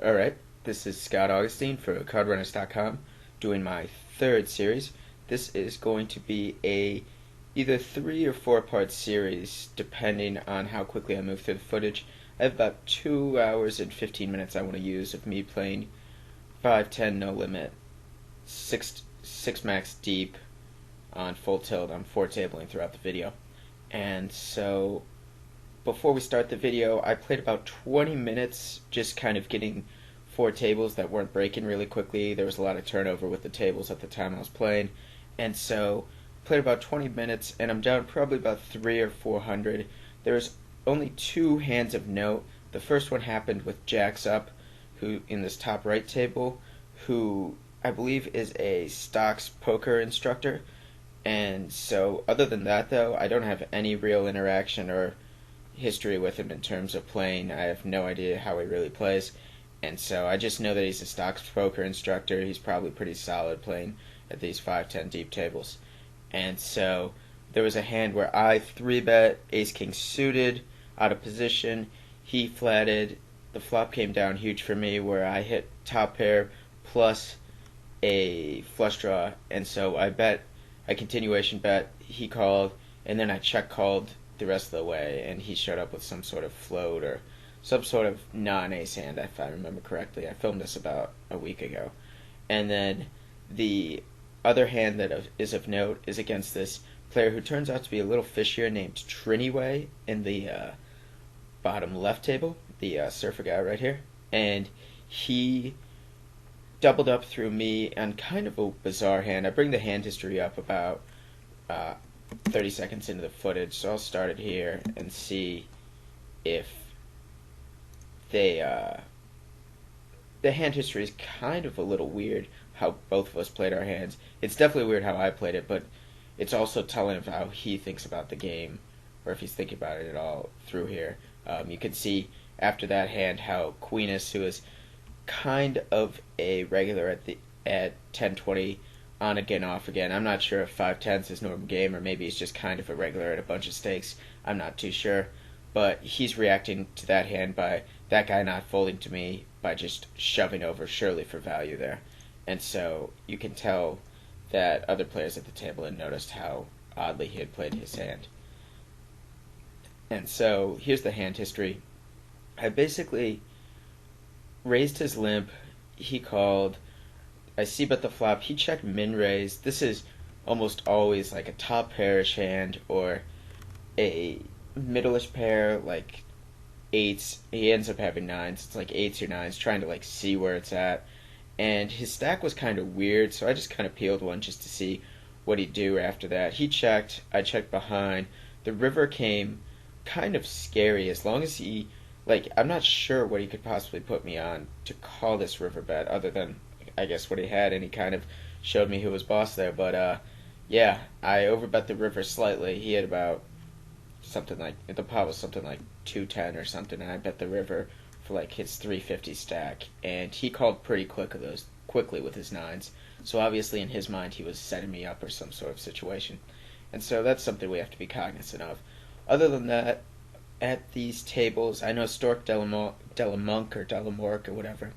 Alright, this is Scott Augustine for CardRunners.com doing my third series. This is going to be a either 3 or 4 part series depending on how quickly I move through the footage. I have about 2 hours and 15 minutes I want to use of me playing 5-10 no limit, 6 max deep on full tilt. I'm 4-tabling throughout the video. And so before we start the video, I played about 20 minutes just kind of getting 4 tables that weren't breaking really quickly. There was a lot of turnover with the tables at the time I was playing. And so played about 20 minutes and I'm down probably about 300 or 400. There's only 2 hands of note. The first one happened with Jacks Up, who in this top right table, who I believe is a stocks poker instructor. And so other than that though, I don't have any real interaction or history with him in terms of playing. I have no idea how he really plays, and so I just know that he's a stocks poker instructor. He's probably pretty solid playing at these 5-10 deep tables. And so there was a hand where I 3-bet ace king suited out of position. He flatted. The flop came down huge for me where I hit top pair plus a flush draw, and so I continuation bet. He called, and then I check called the rest of the way, and he showed up with some sort of float or some sort of non-ace hand, if I remember correctly. I filmed this about a week ago. And then the other hand that is of note is against this player who turns out to be a little fishier named Triniway in the bottom left table, the surfer guy right here. And he doubled up through me on kind of a bizarre hand. I bring the hand history up about 30 seconds into the footage, so I'll start it here and see if the hand history is kind of a little weird how both of us played our hands. It's definitely weird how I played it, but it's also telling of how he thinks about the game, or if he's thinking about it at all through here. You can see after that hand how Queenus, who is kind of a regular at 10-20 on again, off again. I'm not sure if 5-10 is his normal game, or maybe he's just kind of a regular at a bunch of stakes. I'm not too sure. But he's reacting to that hand by that guy not folding to me by just shoving over Shirley for value there. And so you can tell that other players at the table had noticed how oddly he had played his hand. And so here's the hand history. I basically raised his limp. He called. I c-bet the flop. He checked min-raise. This is almost always like a top pairish hand or a middle-ish pair, like 8s. He ends up having 9s. It's like 8s or 9s, trying to like see where it's at. And his stack was kind of weird, so I just kind of peeled one just to see what he'd do after that. He checked. I checked behind. The river came kind of scary as long as he, like, I'm not sure what he could possibly put me on to call this river bet other than I guess what he had, and he kind of showed me who was boss there. But yeah, I overbet the river slightly. He had about something like, the pot was something like 210 or something, and I bet the river for like his 350 stack, and he called pretty quickly with his 9s. So obviously in his mind he was setting me up or some sort of situation, and so that's something we have to be cognizant of. Other than that, at these tables, I know Stork Delamonk or Delamork or whatever,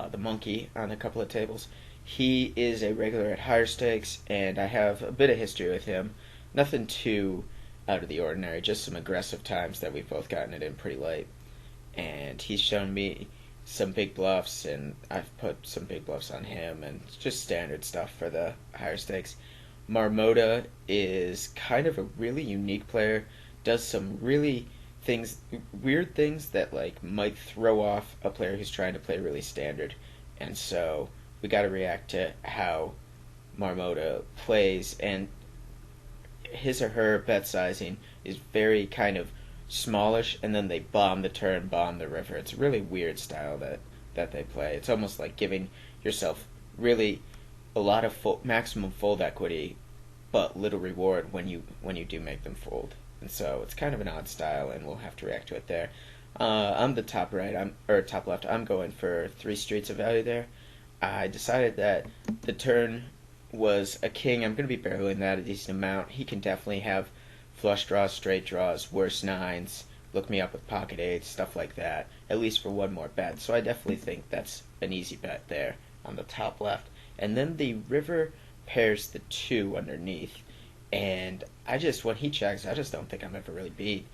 the monkey on a couple of tables. He is a regular at higher stakes, and I have a bit of history with him. Nothing too out of the ordinary, just some aggressive times that we've both gotten it in pretty late. And he's shown me some big bluffs, and I've put some big bluffs on him, and just standard stuff for the higher stakes. Marmota is kind of a really unique player, does some really weird things that like might throw off a player who's trying to play really standard, and so we got to react to how Marmota plays, and his or her bet sizing is very kind of smallish, and then they bomb the turn, bomb the river. It's a really weird style that they play. It's almost like giving yourself really a lot of maximum fold equity, but little reward when you do make them fold. And so it's kind of an odd style, and we'll have to react to it there. I'm the top right, top left. I'm going for 3 streets of value there. I decided that the turn was a king. I'm going to be barreling that a decent amount. He can definitely have flush draws, straight draws, worse 9s, look me up with pocket eights, stuff like that, at least for one more bet. So I definitely think that's an easy bet there on the top left. And then the river pairs the 2 underneath. And when he checks, I just don't think I'm ever really beat.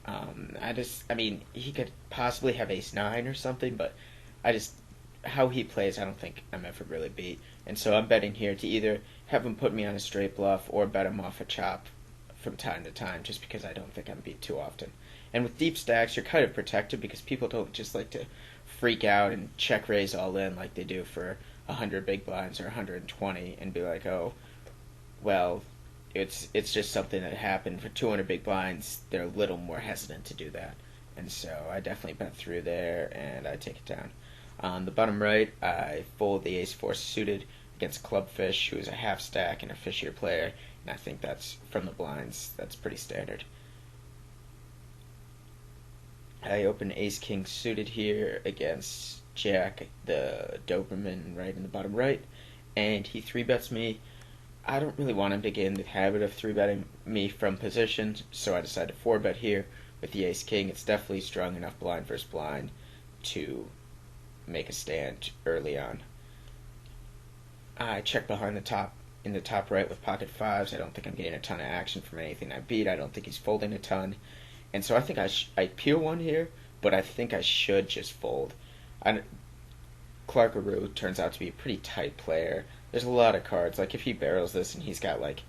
I mean, he could possibly have ace-9 or something, but how he plays, I don't think I'm ever really beat. And so I'm betting here to either have him put me on a straight bluff or bet him off a chop from time to time, just because I don't think I'm beat too often. And with deep stacks, you're kind of protected because people don't just like to freak out and check raise all in like they do for 100 big blinds or 120 and be like, oh, well, it's just something that happened for 200 big blinds. They're a little more hesitant to do that. And so I definitely bet through there and I take it down. On the bottom right, I fold the ace-4 suited against Clubfish, who is a half stack and a fishier player, and I think that's, from the blinds, that's pretty standard. I open ace-king suited here against Jack, the Doberman, right in the bottom right, and he 3-bets me. I don't really want him to get in the habit of 3-betting me from position, so I decide to 4-bet here with the ace-king. It's definitely strong enough blind versus blind to make a stand early on. I check behind the top in the top right with pocket 5s. I don't think I'm getting a ton of action from anything I beat. I don't think he's folding a ton. And so I think I peel one here, but I think I should just fold. Clarkaroo turns out to be a pretty tight player. There's a lot of cards. Like if he barrels this and he's got like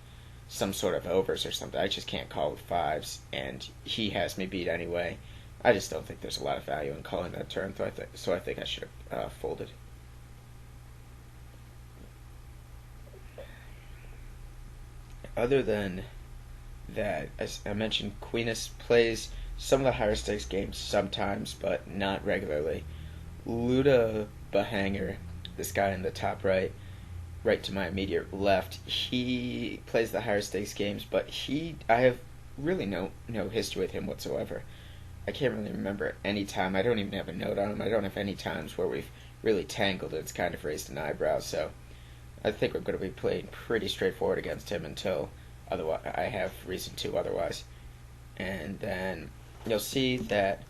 some sort of overs or something, I just can't call with 5s, and he has me beat anyway. I just don't think there's a lot of value in calling that turn, so I think I should have folded. Other than that, as I mentioned, Queenus plays some of the higher stakes games sometimes, but not regularly. Luda Bahanger, this guy in the top right to my immediate left, he plays the higher stakes games, but I have really no history with him whatsoever. I can't really remember any time. I don't even have a note on him. I don't have any times where we've really tangled and it's kind of raised an eyebrow. So I think we're going to be playing pretty straightforward against him until I have reason to otherwise. And then you'll see that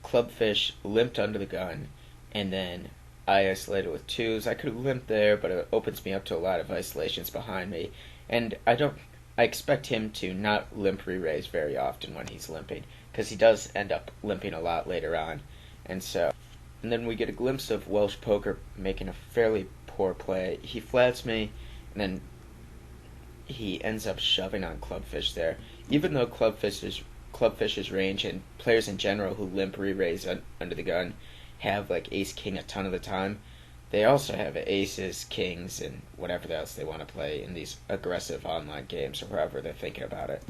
Clubfish limped under the gun, and then I isolated with 2s. I could have limped there, but it opens me up to a lot of isolations behind me. And I expect him to not limp re-raise very often when he's limping, because he does end up limping a lot later on. And then we get a glimpse of Welsh Poker making a fairly poor play. He flats me, and then he ends up shoving on Clubfish there. Even though Clubfish's range and players in general who limp re-raise under the gun have like ace-king a ton of the time, they also have aces, kings, and whatever else they want to play in these aggressive online games or however they're thinking about it.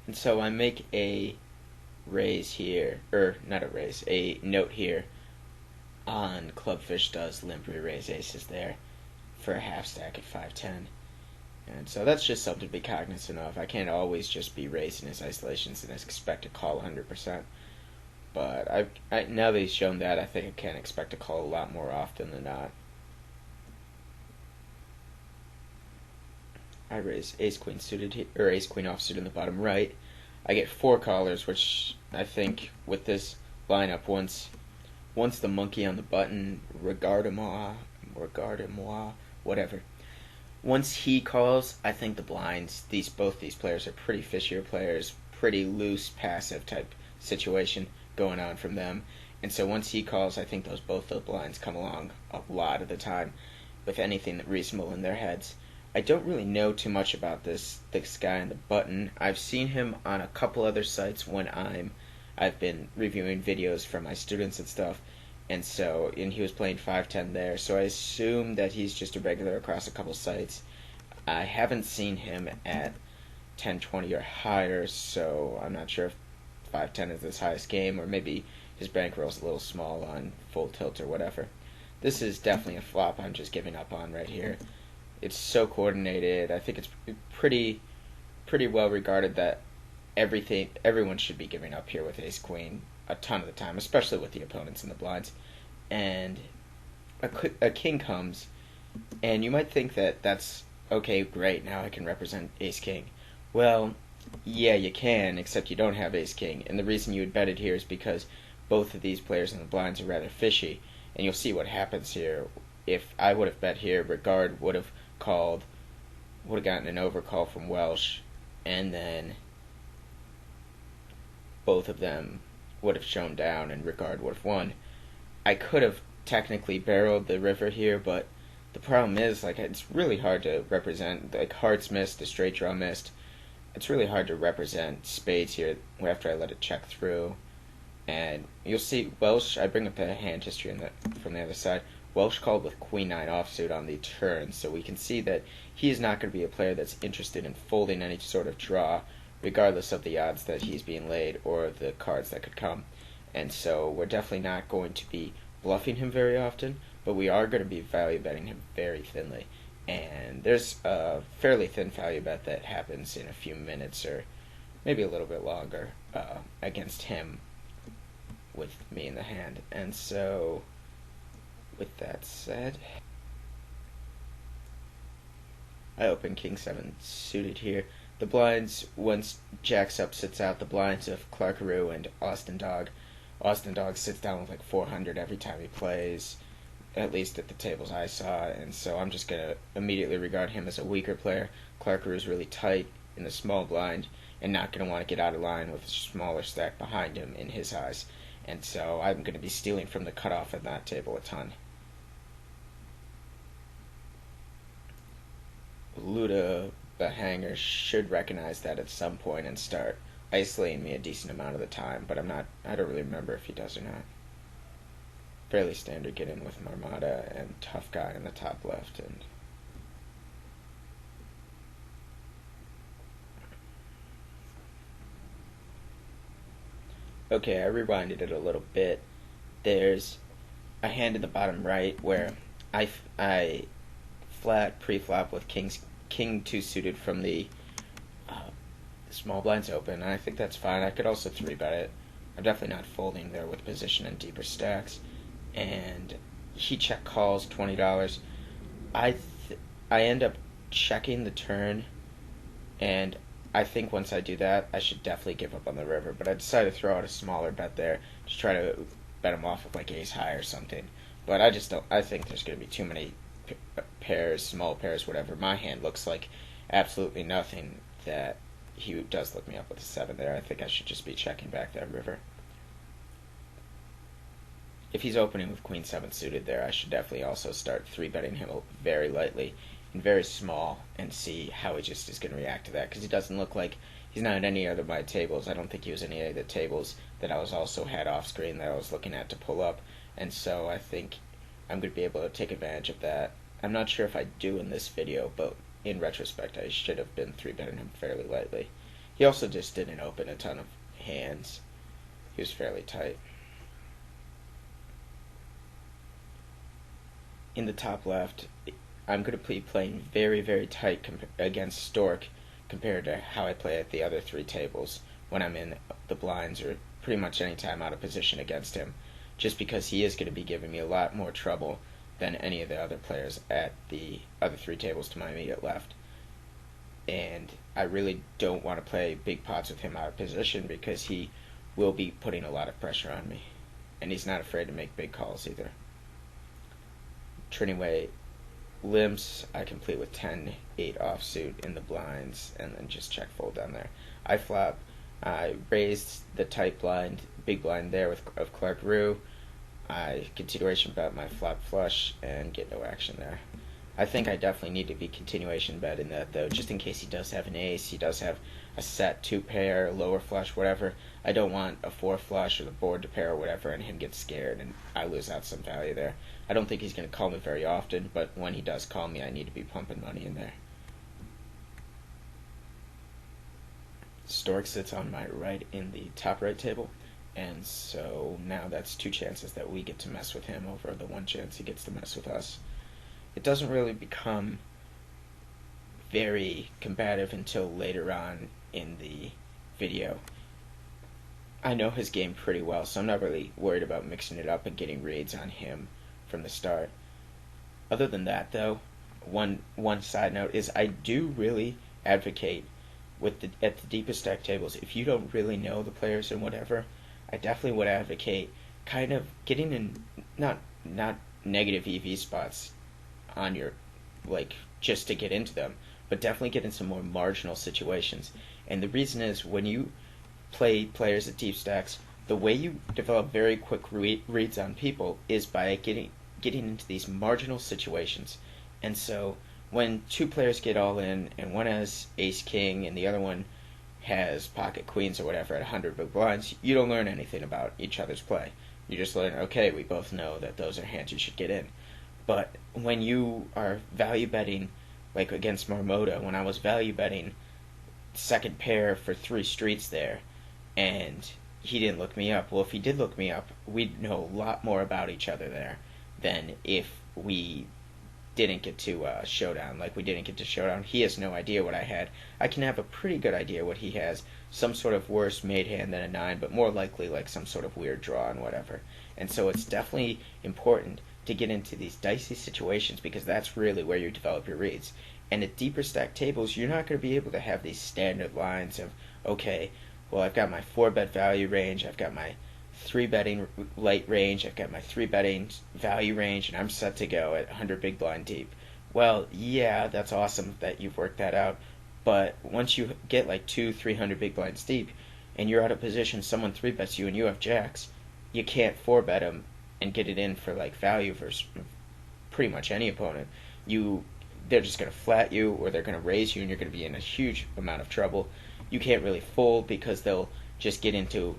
And so I make a raise here, a note here on Clubfish does limp re-raise aces there for a half stack at 5-10. And so that's just something to be cognizant of. I can't always just be raising his isolations and expect to call 100%. But now that he's shown that, I think I can expect to call a lot more often than not. I raise ace-queen suited or ace-queen offsuit in the bottom right. I get 4 callers, which I think with this lineup, once the monkey on the button, regarde-moi, whatever. Once he calls, I think the blinds, both these players are pretty fishier players, pretty loose, passive type situation going on from them. And so once he calls, I think both those blinds come along a lot of the time with anything reasonable in their heads. I don't really know too much about this guy on the button. I've seen him on a couple other sites when I've been reviewing videos for my students and stuff. And he was playing 5-10 there, so I assume that he's just a regular across a couple sites. I haven't seen him at 10-20 or higher, so I'm not sure if 5-10 is his highest game, or maybe his bankroll's a little small on full tilt or whatever. This is definitely a flop I'm just giving up on right here. It's so coordinated. I think it's pretty well regarded that everyone should be giving up here with ace-queen a ton of the time, especially with the opponents in the blinds. And a king comes, and you might think that that's okay, great, now I can represent ace-king. Well, yeah, you can, except you don't have ace king, and the reason you would bet it here is because both of these players in the blinds are rather fishy, and you'll see what happens here. If I would have bet here, Regard would have called, would have gotten an overcall from Welsh, and then both of them would have shown down, and Regard would have won. I could have technically barreled the river here, but the problem is, like, it's really hard to represent, like, hearts missed, the straight draw missed. It's really hard to represent spades here after I let it check through. And you'll see Welsh, I bring up the hand history from the other side. Welsh called with queen 9 offsuit on the turn, so we can see that he is not going to be a player that's interested in folding any sort of draw, regardless of the odds that he's being laid or the cards that could come. And so we're definitely not going to be bluffing him very often, but we are going to be value betting him very thinly. And there's a fairly thin value bet that happens in a few minutes or maybe a little bit longer against him with me in the hand. And so, with that said, I open king 7 suited here. The blinds, once jacks up sits out, the blinds of Clarkaroo and Austin Dog. Austin Dog sits down with like 400 every time he plays, at least at the tables I saw, and so I'm just going to immediately regard him as a weaker player. Clarkaroo is really tight in the small blind and not going to want to get out of line with a smaller stack behind him in his eyes. And so I'm going to be stealing from the cutoff at that table a ton. Luda, the hanger, should recognize that at some point and start isolating me a decent amount of the time, but I don't really remember if he does or not. Fairly standard get in with Marmada and Tough Guy in the top left. And okay, I rewinded it a little bit. There's a hand in the bottom right where I flat pre-flop with king 2 suited from the small blinds open, and I think that's fine. I could also 3-bet it. I'm definitely not folding there with position and deeper stacks. And he check calls $20. I end up checking the turn, and I think once I do that, I should definitely give up on the river. But I decided to throw out a smaller bet there to try to bet him off with like ace high or something. But I just don't. I think there's going to be too many pairs, small pairs, whatever. My hand looks like absolutely nothing that he does look me up with a 7 there. I think I should just be checking back that river. If he's opening with queen 7 suited there, I should definitely also start 3-betting him very lightly and very small and see how he just is going to react to that, because he doesn't look like he's not at any other of my tables. I don't think he was any of the tables that I was also had off screen that I was looking at to pull up, and so I think I'm going to be able to take advantage of that. I'm not sure if I do in this video, but in retrospect I should have been 3-betting him fairly lightly. He also just didn't open a ton of hands. He was fairly tight. In the top left, I'm going to be playing very, very tight against Stork compared to how I play at the other 3 tables when I'm in the blinds or pretty much any time out of position against him, just because he is going to be giving me a lot more trouble than any of the other players at the other 3 tables to my immediate left. And I really don't want to play big pots with him out of position because he will be putting a lot of pressure on me. And he's not afraid to make big calls either. Trinity limps, I complete with 10-8 offsuit in the blinds and then just check fold down there. I flop. I raised the tight blind, big blind there of Clarkaroo. I continuation bet my flop flush and get no action there. I think I definitely need to be continuation betting that though, just in case he does have an ace, he does have a set 2 pair, lower flush, whatever. I don't want a 4 flush or the board to pair or whatever and him get scared and I lose out some value there. I don't think he's going to call me very often, but when he does call me, I need to be pumping money in there. Stork sits on my right in the top right table, and so now that's 2 chances that we get to mess with him over the 1 chance he gets to mess with us. It doesn't really become very combative until later on in the video. I know his game pretty well, so I'm not really worried about mixing it up and getting reads on him from the start. Other than that, though, one side note is I do really advocate at the deepest stack tables, if you don't really know the players and whatever, I definitely would advocate kind of getting in not negative EV spots on your, like, just to get into them, but definitely get in some more marginal situations. And the reason is, when you play players at deep stacks, the way you develop very quick reads on people is by getting into these marginal situations. And so when two players get all in and one has ace king and the other one has pocket queens or whatever at 100 big blinds, you don't learn anything about each other's play. You just learn, okay, we both know that those are hands you should get in. But when you are value betting, like against Marmota, when I was value betting second pair for 3 streets there, and he didn't look me up. Well, if he did look me up, we'd know a lot more about each other there than if we didn't get to showdown. Like, we didn't get to showdown. He has no idea what I had. I can have a pretty good idea what he has. Some sort of worse made hand than a 9, but more likely like some sort of weird draw and whatever. And so it's definitely important to get into these dicey situations, because that's really where you develop your reads. And at deeper stack tables, you're not going to be able to have these standard lines of, okay, well, I've got my 4-bet value range, I've got my 3-betting late range, I've got my 3-betting value range, and I'm set to go at 100 big blind deep. Well, yeah, that's awesome that you've worked that out, but once you get like 200-300 big blinds deep, and you're out of position, someone 3-bets you and you have jacks, you can't 4-bet them and get it in for like value versus pretty much any opponent. They're just going to flat you, or they're going to raise you, and you're going to be in a huge amount of trouble. You can't really fold, because they'll just get into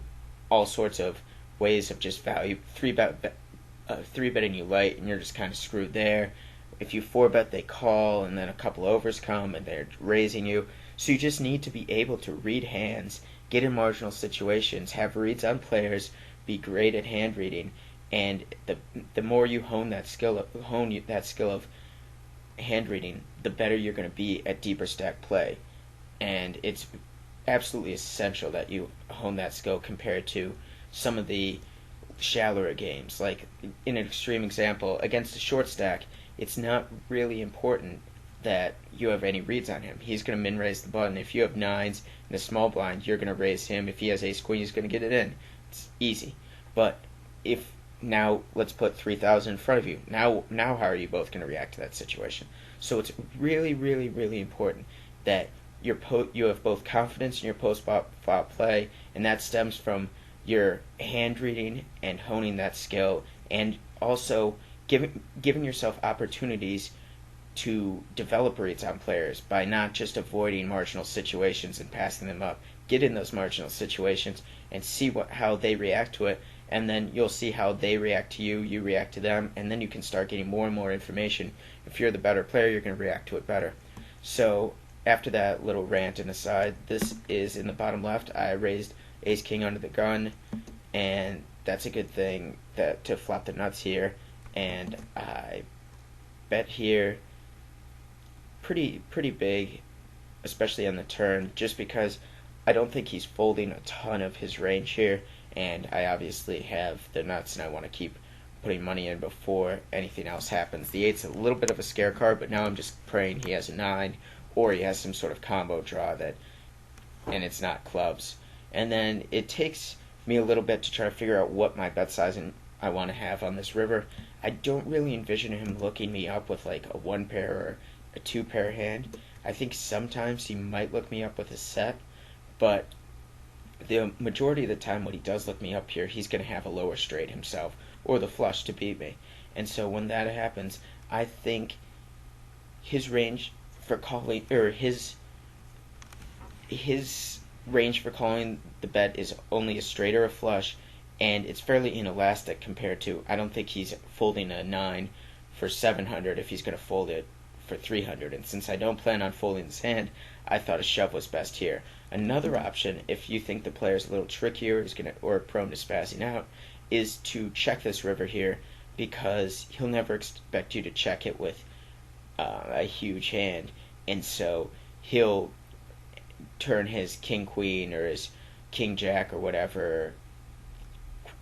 all sorts of ways of just value 3-betting you light, and you're just kind of screwed there. If you 4-bet, they call, and then a couple overs come, and they're raising you. So you just need to be able to read hands, get in marginal situations, have reads on players, be great at hand reading, and the more you hone that skill of hand reading, the better you're going to be at deeper stack play. And it's absolutely essential that you hone that skill compared to some of the shallower games. Like, in an extreme example, against a short stack, it's not really important that you have any reads on him. He's going to min raise the button. If you have 9s in a small blind, you're going to raise him. If he has ace queen, he's going to get it in. It's easy. But if now let's put 3,000 in front of you. Now how are you both going to react to that situation? So it's really, really, really important that you have both confidence in your post-flop play, and that stems from your hand reading and honing that skill, and also giving yourself opportunities to develop reads on players by not just avoiding marginal situations and passing them up. Get in those marginal situations and see how they react to it, and then you'll see how they react to you, you react to them, and then you can start getting more and more information. If you're the better player, you're going to react to it better. So after that little rant and aside, this is in the bottom left. I raised ace king under the gun, and that's a good thing to flop the nuts here. And I bet here pretty big, especially on the turn, just because I don't think he's folding a ton of his range here, and I obviously have the nuts, and I want to keep putting money in before anything else happens. The 8's a little bit of a scare card, but now I'm just praying he has a 9, or he has some sort of combo draw and it's not clubs. And then it takes me a little bit to try to figure out what my bet size I want to have on this river. I don't really envision him looking me up with like a 1-pair or a 2-pair hand. I think sometimes he might look me up with a set, but the majority of the time when he does look me up here, he's going to have a lower straight himself, or the flush to beat me. And so when that happens, I think his range for calling, or his range for calling the bet is only a straight or a flush, and it's fairly inelastic compared to, I don't think he's folding a 9 for 700 if he's going to fold it for 300. And since I don't plan on folding this hand, I thought a shove was best here. Another option, if you think the player's a little trickier or prone to spazzing out, is to check this river here, because he'll never expect you to check it with a huge hand, and so he'll turn his king queen or his king jack or whatever,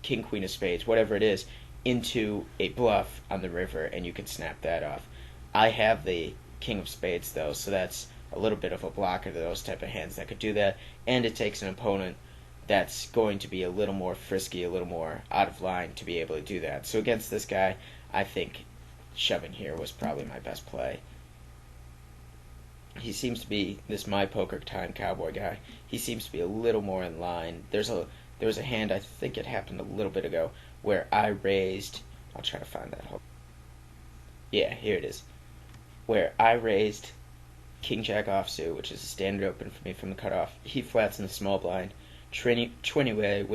king queen of spades, whatever it is, into a bluff on the river, and you can snap that off. I have the king of spades though, so that's a little bit of a blocker to those type of hands that could do that, and it takes an opponent that's going to be a little more frisky, a little more out of line to be able to do that. So against this guy, I think shoving here was probably my best play. He seems to be this My Poker Time cowboy guy. He seems to be a little more in line. There was a hand, I think it happened a little bit ago, where I raised. I'll try to find that. Yeah, here it is. Where I raised King Jack offsuit, which is a standard open for me from the cutoff. He flats in the small blind. Trinway,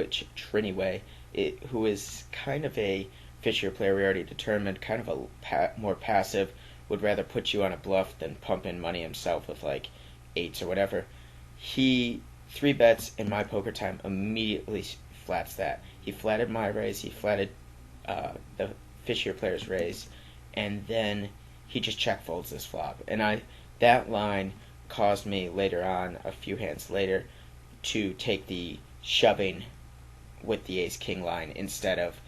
who is kind of a fishier player we already determined, kind of a more passive, would rather put you on a bluff than pump in money himself with like eights or whatever. He 3-bets in My Poker Time, immediately flats that. He flatted my raise, he flatted the fishier player's raise, and then he just check folds this flop. And that line caused me later on, a few hands later, to take the shoving with the ace-king line instead of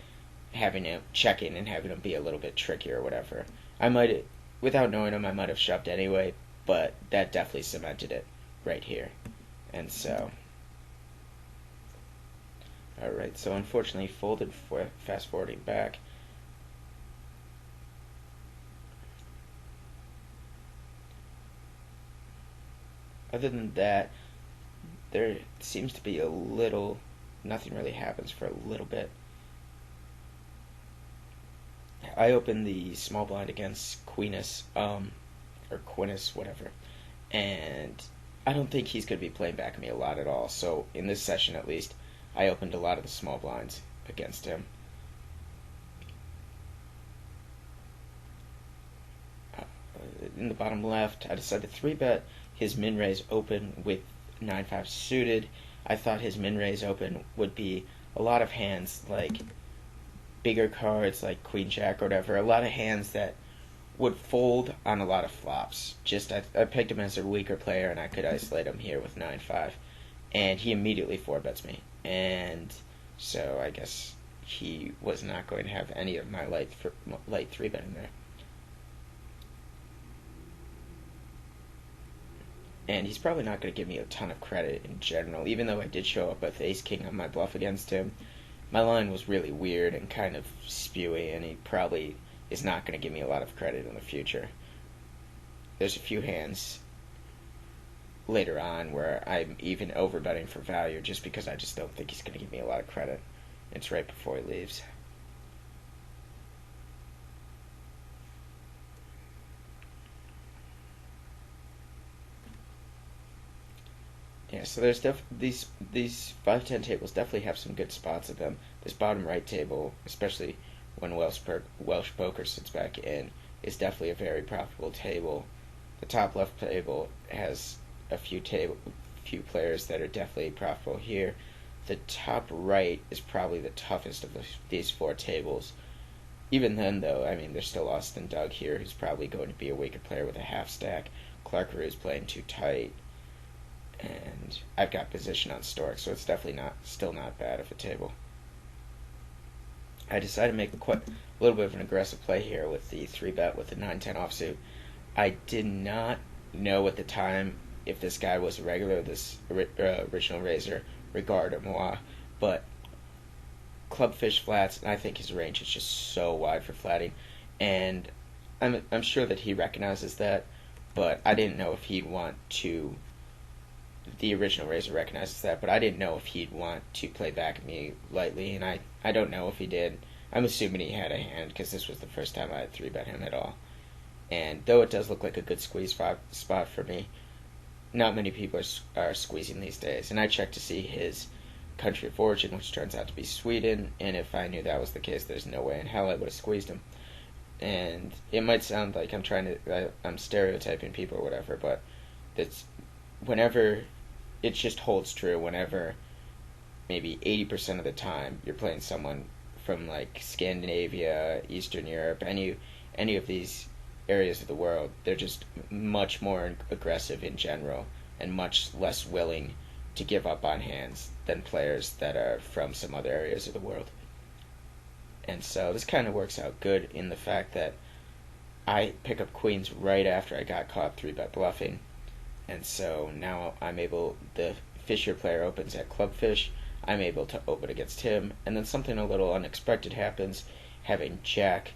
having him check in and having him be a little bit trickier or whatever. I might, without knowing him, I might have shoved anyway, but that definitely cemented it right here. And so, alright, so unfortunately folded for fast forwarding back. Other than that, there seems to be nothing really happens for a little bit. I opened the small blind against Queenus, or Quinus, whatever, and I don't think he's going to be playing back at me a lot at all, so in this session at least, I opened a lot of the small blinds against him. In the bottom left, I decided to 3-bet his min-raise open with 9-5 suited. I thought his min-raise open would be a lot of hands like bigger cards like Queen Jack or whatever, a lot of hands that would fold on a lot of flops. I picked him as a weaker player and I could isolate him here with 9-5, and he immediately 4-bets me, and so I guess he was not going to have any of my light 3-betting there. And he's probably not going to give me a ton of credit in general, even though I did show up with ace-king on my bluff against him. My line was really weird and kind of spewy, and he probably is not going to give me a lot of credit in the future. There's a few hands later on where I'm even overbetting for value just because I just don't think he's going to give me a lot of credit. It's right before he leaves. Yeah, so there's these 5-10 tables definitely have some good spots at them. This bottom right table, especially when Welsh Poker sits back in, is definitely a very profitable table. The top left table has a few players that are definitely profitable here. The top right is probably the toughest of these 4 tables. Even then, though, I mean, there's still Austin Doug here, who's probably going to be a weaker player with a half stack. Clark Rue's playing too tight. And I've got position on Stork, so it's definitely still not bad of a table. I decided to make a little bit of an aggressive play here with the 3-bet with the 9-10 offsuit. I did not know at the time if this guy was a regular, this original raiser, Regard or Moi, but clubfish flats, and I think his range is just so wide for flatting, and I'm sure that he recognizes that, but I didn't know if he'd want to. The original raiser recognizes that, but I didn't know if he'd want to play back at me lightly, and I don't know if he did. I'm assuming he had a hand, because this was the first time I had 3-bet him at all. And though it does look like a good squeeze spot for me, not many people are squeezing these days. And I checked to see his country of origin, which turns out to be Sweden, and if I knew that was the case, there's no way in hell I would have squeezed him. And it might sound like I'm stereotyping people or whatever, but whenever it just holds true, whenever maybe 80% of the time you're playing someone from like Scandinavia, Eastern Europe, any of these areas of the world, they're just much more aggressive in general and much less willing to give up on hands than players that are from some other areas of the world. And so this kind of works out good in the fact that I pick up queens right after I got caught 3-bet bluffing. And so now the Fisher player opens at clubfish, I'm able to open against him, and then something a little unexpected happens, having Jack,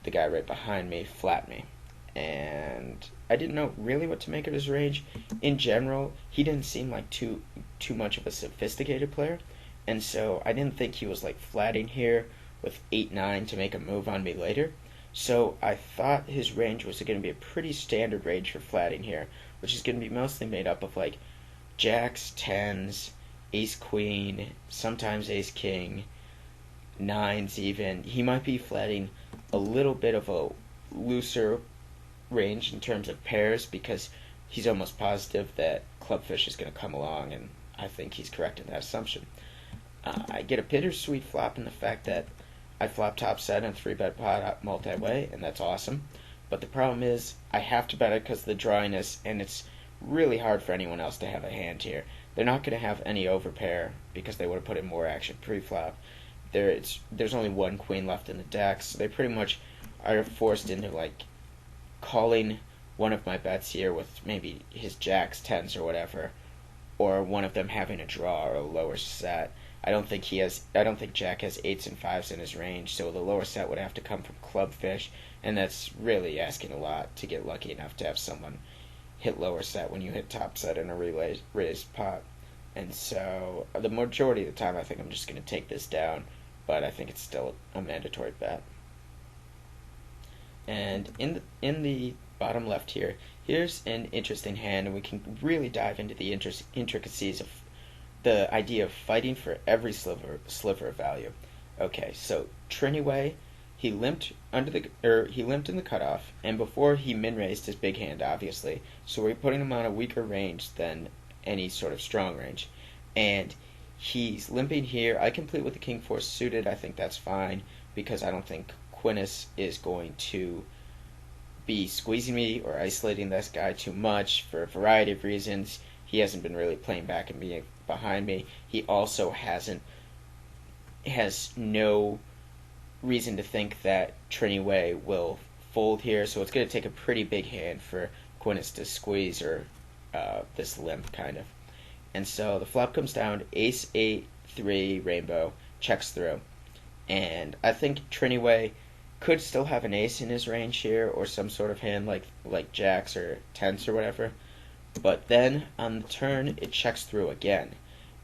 the guy right behind me, flat me. And I didn't know really what to make of his range. In general, he didn't seem like too much of a sophisticated player, and so I didn't think he was like flatting here with 8-9 to make a move on me later. So I thought his range was going to be a pretty standard range for flatting here, which is going to be mostly made up of like jacks, tens, ace queen, sometimes ace king, nines even. He might be flatting a little bit of a looser range in terms of pairs because he's almost positive that clubfish is going to come along, and I think he's correct in that assumption. I get a bittersweet flop in the fact that I flop top set and 3-bet pot multi-way, and that's awesome. But the problem is I have to bet it because of the drawiness, and it's really hard for anyone else to have a hand here. They're not going to have any overpair because they would have put in more action pre-flop. There's only one queen left in the deck, so they pretty much are forced into like calling one of my bets here with maybe his jacks, tens, or whatever, or one of them having a draw or a lower set. I don't think Jack has eights and fives in his range, so the lower set would have to come from clubfish, and that's really asking a lot to get lucky enough to have someone hit lower set when you hit top set in a raised pot. And so the majority of the time I think I'm just going to take this down, but I think it's still a mandatory bet. And in the bottom left here, here's an interesting hand, and we can really dive into the intricacies of the idea of fighting for every sliver of value. Okay, so Trinyway, he limped in the cutoff, and before he min-raised his big hand, obviously, so we're putting him on a weaker range than any sort of strong range. And he's limping here. I complete with the King 4 suited. I think that's fine because I don't think Quintus is going to be squeezing me or isolating this guy too much for a variety of reasons. He hasn't been really playing back and being behind me. He also has no reason to think that Trinyway will fold here, so it's going to take a pretty big hand for Quintus to squeeze or this limp kind of. And so the flop comes down, ace 8-3 rainbow, checks through. And I think Trinyway could still have an ace in his range here, or some sort of hand like jacks or tens or whatever. But then on the turn, it checks through again.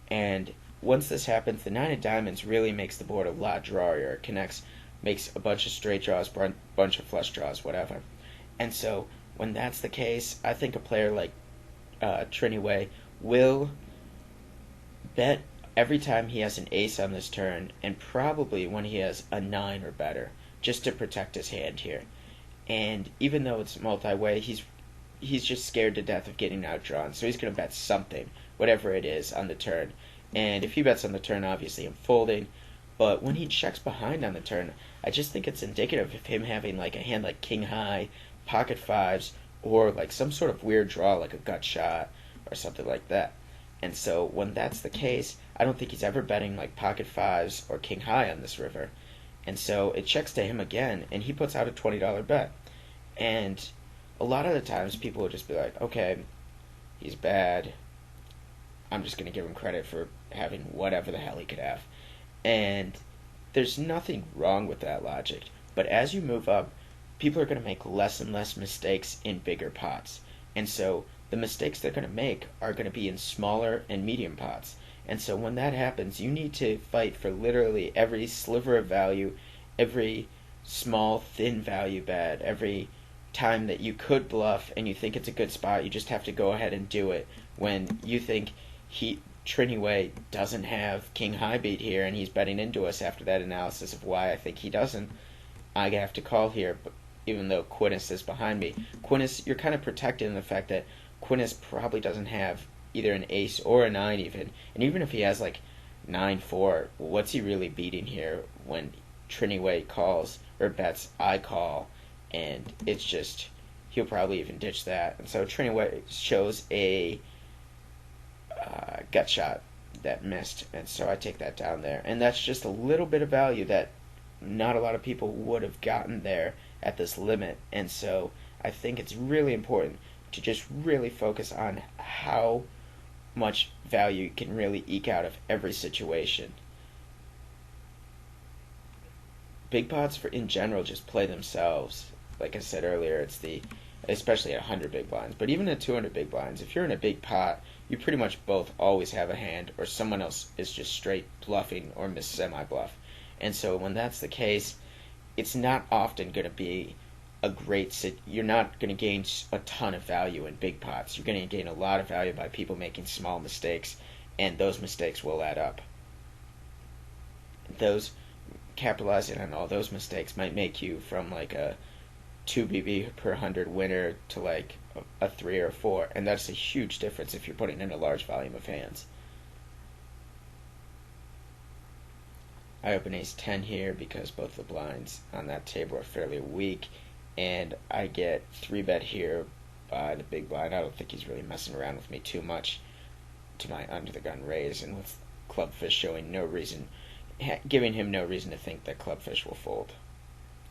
And once this happens, the 9 of diamonds really makes the board a lot drawier. It connects, makes a bunch of straight draws, bunch of flush draws, whatever. And so when that's the case, I think a player like Trinyway will bet every time he has an ace on this turn, and probably when he has a 9 or better, just to protect his hand here. And even though it's multi-way, he's just scared to death of getting outdrawn, so he's going to bet something, whatever it is, on the turn. And if he bets on the turn, obviously I'm folding, but when he checks behind on the turn, I just think it's indicative of him having like a hand like king high, pocket fives, or like some sort of weird draw like a gut shot or something like that. And so when that's the case, I don't think he's ever betting like pocket fives or king high on this river. And so it checks to him again, and he puts out a $20 bet. And a lot of the times people will just be like, okay, he's bad. I'm just going to give him credit for having whatever the hell he could have. And there's nothing wrong with that logic. But as you move up, people are going to make less and less mistakes in bigger pots. And so the mistakes they're going to make are going to be in smaller and medium pots. And so when that happens, you need to fight for literally every sliver of value, every small, thin value bet, every time that you could bluff and you think it's a good spot, you just have to go ahead and do it. When you think Trinyway doesn't have king high beat here and he's betting into us after that analysis of why I think he doesn't, I have to call here, even though Quintus is behind me. Quintus, you're kind of protected in the fact that Quintus probably doesn't have either an ace or a 9 even. And even if he has like 9-4, what's he really beating here when Trinyway calls or bets I call? And it's just, he'll probably even ditch that. And so Trinyway shows a gut shot that missed. And so I take that down there. And that's just a little bit of value that not a lot of people would have gotten there at this limit. And so I think it's really important to just really focus on how much value you can really eke out of every situation. Big pots for in general just play themselves. Like I said earlier, it's the especially at 100 big blinds, but even at 200 big blinds, if you're in a big pot, you pretty much both always have a hand, or someone else is just straight bluffing or semi-bluff. And so when that's the case, it's not often going to be a great you're not going to gain a ton of value in big pots. You're going to gain a lot of value by people making small mistakes, and those mistakes will add up. Those capitalizing on all those mistakes might make you from like a 2 BB per 100 winner to like a 3 or 4, and that's a huge difference if you're putting in a large volume of hands. I open ace 10 here because both the blinds on that table are fairly weak, and I get 3-bet here by the big blind. I don't think he's really messing around with me too much to my under the gun raise, and with clubfish showing no reason, giving him no reason to think that clubfish will fold.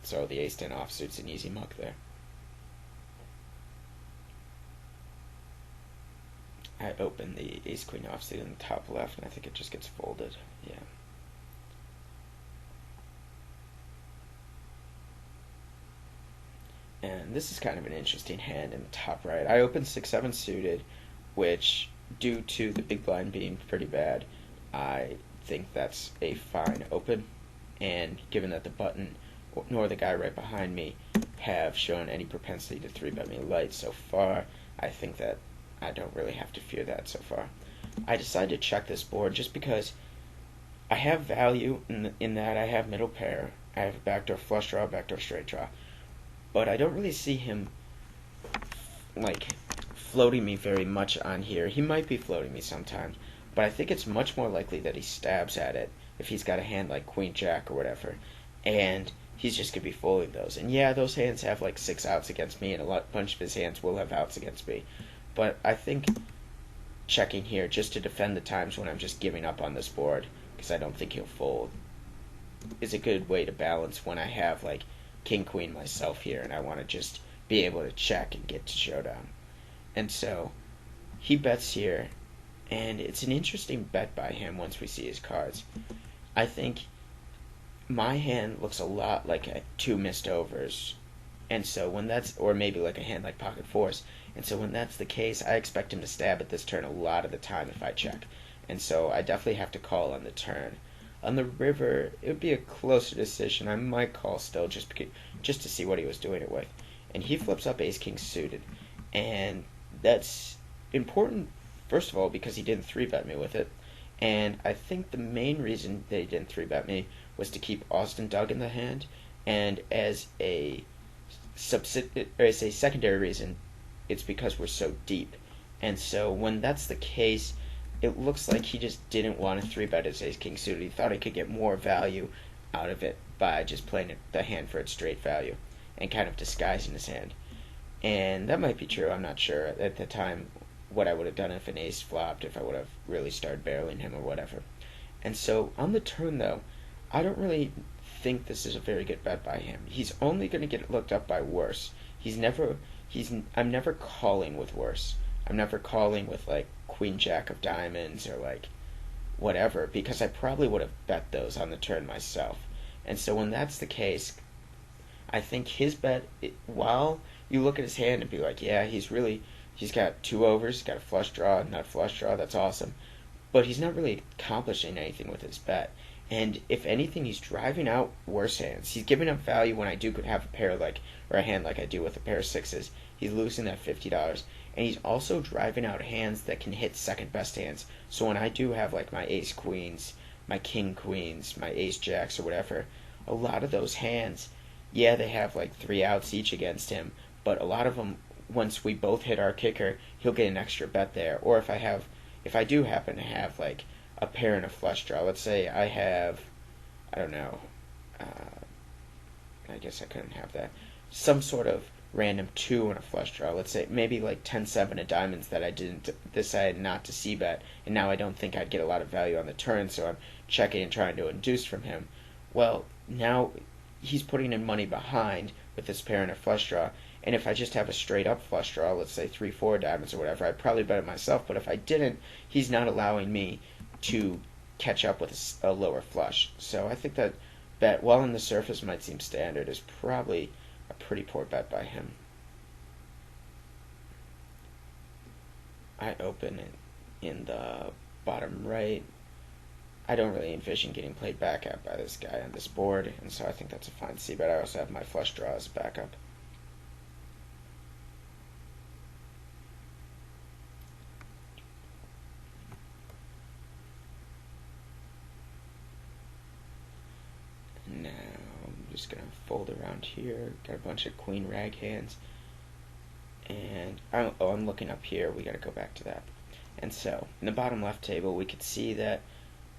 So the ace 10 offsuit's an easy muck there. I open the ace queen offsuit in the top left, and I think it just gets folded. Yeah. And this is kind of an interesting hand in the top right. I open 6-7 suited, which, due to the big blind being pretty bad, I think that's a fine open. And given that the button nor the guy right behind me have shown any propensity to 3-bet me light so far, I think that I don't really have to fear that so far. I decided to check this board just because I have value in that I have middle pair. I have a backdoor flush draw, backdoor straight draw. But I don't really see him like floating me very much on here. He might be floating me sometimes, but I think it's much more likely that he stabs at it if he's got a hand like queen jack or whatever, and he's just gonna be folding those. And yeah, those hands have like 6 outs against me, and a bunch of his hands will have outs against me. But I think checking here just to defend the times when I'm just giving up on this board, because I don't think he'll fold, is a good way to balance when I have like king queen myself here and I want to just be able to check and get to showdown. And so he bets here, and it's an interesting bet by him once we see his cards. I think my hand looks a lot like 2 missed overs, and so when that's, or maybe like a hand like pocket fours, and so when that's the case, I expect him to stab at this turn a lot of the time if I check, and so I definitely have to call on the turn. On the river, it would be a closer decision. I might call still just to see what he was doing it with. And he flips up ace king suited, and that's important, first of all, because he didn't 3-bet me with it, and I think the main reason that he didn't 3-bet me was to keep Austin Doug in the hand, and as a secondary reason, it's because we're so deep. And so when that's the case, it looks like he just didn't want to 3-bet his ace king suited. He thought he could get more value out of it by just playing the hand for its straight value and kind of disguising his hand. And that might be true. I'm not sure at the time what I would have done if an ace flopped, if I would have really started barreling him or whatever. And so on the turn, though, I don't really think this is a very good bet by him. He's only going to get looked up by worse. I'm never calling with worse. I'm never calling with like queen jack of diamonds or like whatever, because I probably would have bet those on the turn myself. And so when that's the case, I think his bet, while you look at his hand and be like, yeah, he's got 2 overs, he's got a flush draw, nut flush draw, that's awesome, but he's not really accomplishing anything with his bet. And if anything, he's driving out worse hands. He's giving up value when I do could have a pair like, or a hand like I do with a pair of 6s. He's losing that $50. And he's also driving out hands that can hit second best hands. So when I do have like my ace queens, my king queens, my ace jacks or whatever, a lot of those hands, yeah, they have like 3 outs each against him, but a lot of them, once we both hit our kicker, he'll get an extra bet there. Or if I do happen to have like a pair and a flush draw, let's say I have, I don't know, I guess I couldn't have that, some sort of random 2 and a flush draw, let's say maybe like 10-7 of diamonds that I didn't decide not to c-bet, and now I don't think I'd get a lot of value on the turn, so I'm checking and trying to induce from him. Well, now he's putting in money behind with this pair and a flush draw, And if I just have a straight up flush draw, let's say 3-4 diamonds or whatever, I'd probably bet it myself. But if I didn't, he's not allowing me to catch up with a lower flush. So I think that bet, while on the surface might seem standard, is probably a pretty poor bet by him. I open it in the bottom right. I don't really envision getting played back at by this guy on this board, and so I think that's a fine c-bet. I also have my flush draw as backup. Now I'm just going to fold around here. Got a bunch of queen rag hands. And I'm looking up here. We got to go back to that. And so in the bottom left table, we could see that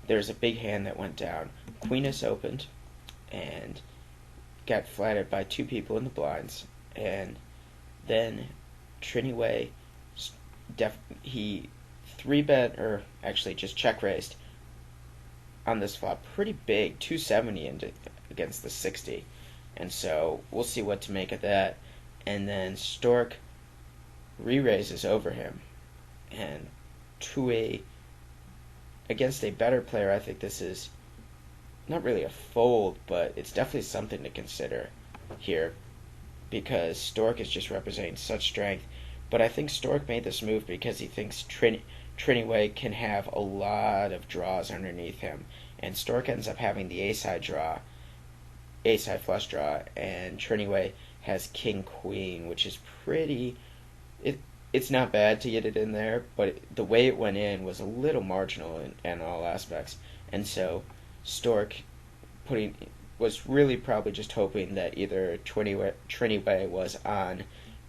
there's a big hand that went down. Queen is opened and got flatted by two people in the blinds. And then Trinway, he 3-bet, or actually just check raised on this flop pretty big, 270 against the 60. And so we'll see what to make of that. And then Stork re-raises over him. And against a better player, I think this is not really a fold, but it's definitely something to consider here, because Stork is just representing such strength. But I think Stork made this move because he thinks Trinway can have a lot of draws underneath him, and Stork ends up having the ace-high flush draw, and Trinway has king-queen, which is pretty... It's not bad to get it in there, but the way it went in was a little marginal in all aspects. And so Stork was really probably just hoping that either Trinway was on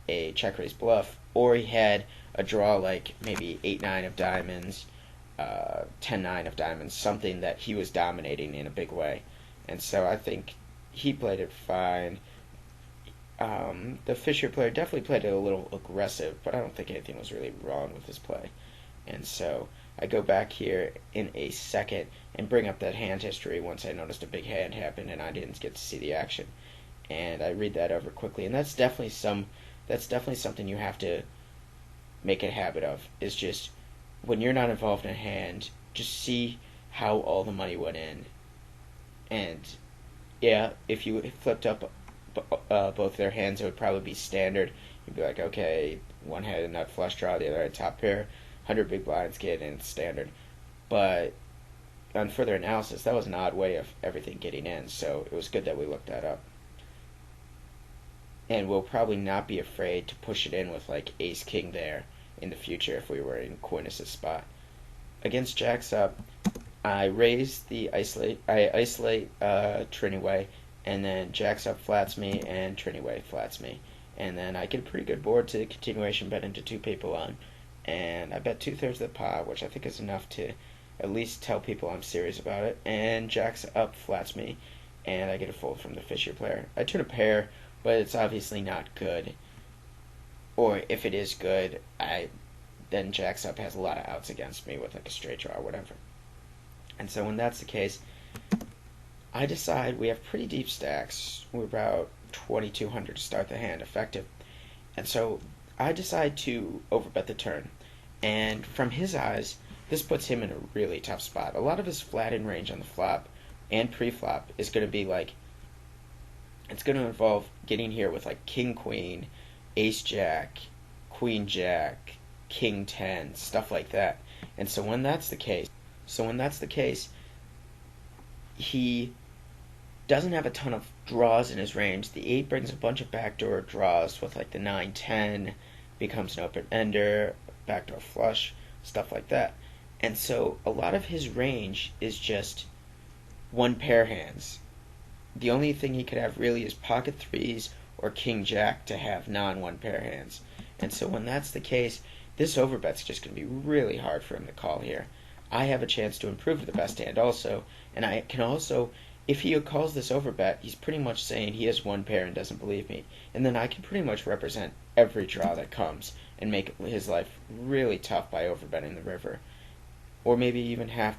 a check raise bluff, or he had a draw like maybe 8-9 of diamonds, 10-9 of diamonds, something that he was dominating in a big way. And so I think he played it fine. The Fisher player definitely played it a little aggressive, but I don't think anything was really wrong with his play. And so I go back here in a second and bring up that hand history once I noticed a big hand happen and I didn't get to see the action. And I read that over quickly, and that's definitely something you have to make a habit of, is just when you're not involved in a hand, just see how all the money went in. And yeah, if you flipped up both their hands, it would probably be standard. You'd be like, okay, one had a nut flush draw, the other had top pair, 100 big blinds kid, and it's standard. But on further analysis, that was an odd way of everything getting in, so it was good that we looked that up. And we'll probably not be afraid to push it in with like ace king there in the future if we were in Aquinas' spot. Against jacks up, I isolate Trinway, and then jacks up flats me, and Trinway flats me. And then I get a pretty good board to continuation bet into two people on. And I bet 2/3 of the pot, which I think is enough to at least tell people I'm serious about it. And jacks up flats me, and I get a fold from the Fisher player. I turn a pair, but it's obviously not good. Or if it is good, then jacks up has a lot of outs against me with like a straight draw or whatever. And so when that's the case, I decide we have pretty deep stacks. We're about 2,200 to start the hand effective. And so I decide to overbet the turn. And from his eyes, this puts him in a really tough spot. A lot of his flat-in range on the flop and pre-flop is going to be like, it's going to involve getting here with like king-queen, ace-jack, queen-jack, king-10, stuff like that. And so when that's the case, he doesn't have a ton of draws in his range. The 8 brings a bunch of backdoor draws with like the 9-10, becomes an open ender, backdoor flush, stuff like that. And so a lot of his range is just one pair hands. The only thing he could have really is pocket threes or king jack to have non-one pair hands. And so when that's the case, this overbet's just going to be really hard for him to call here. I have a chance to improve to the best hand also, and I can also, if he calls this overbet, he's pretty much saying he has one pair and doesn't believe me. And then I can pretty much represent every draw that comes and make his life really tough by overbetting the river. Or maybe even half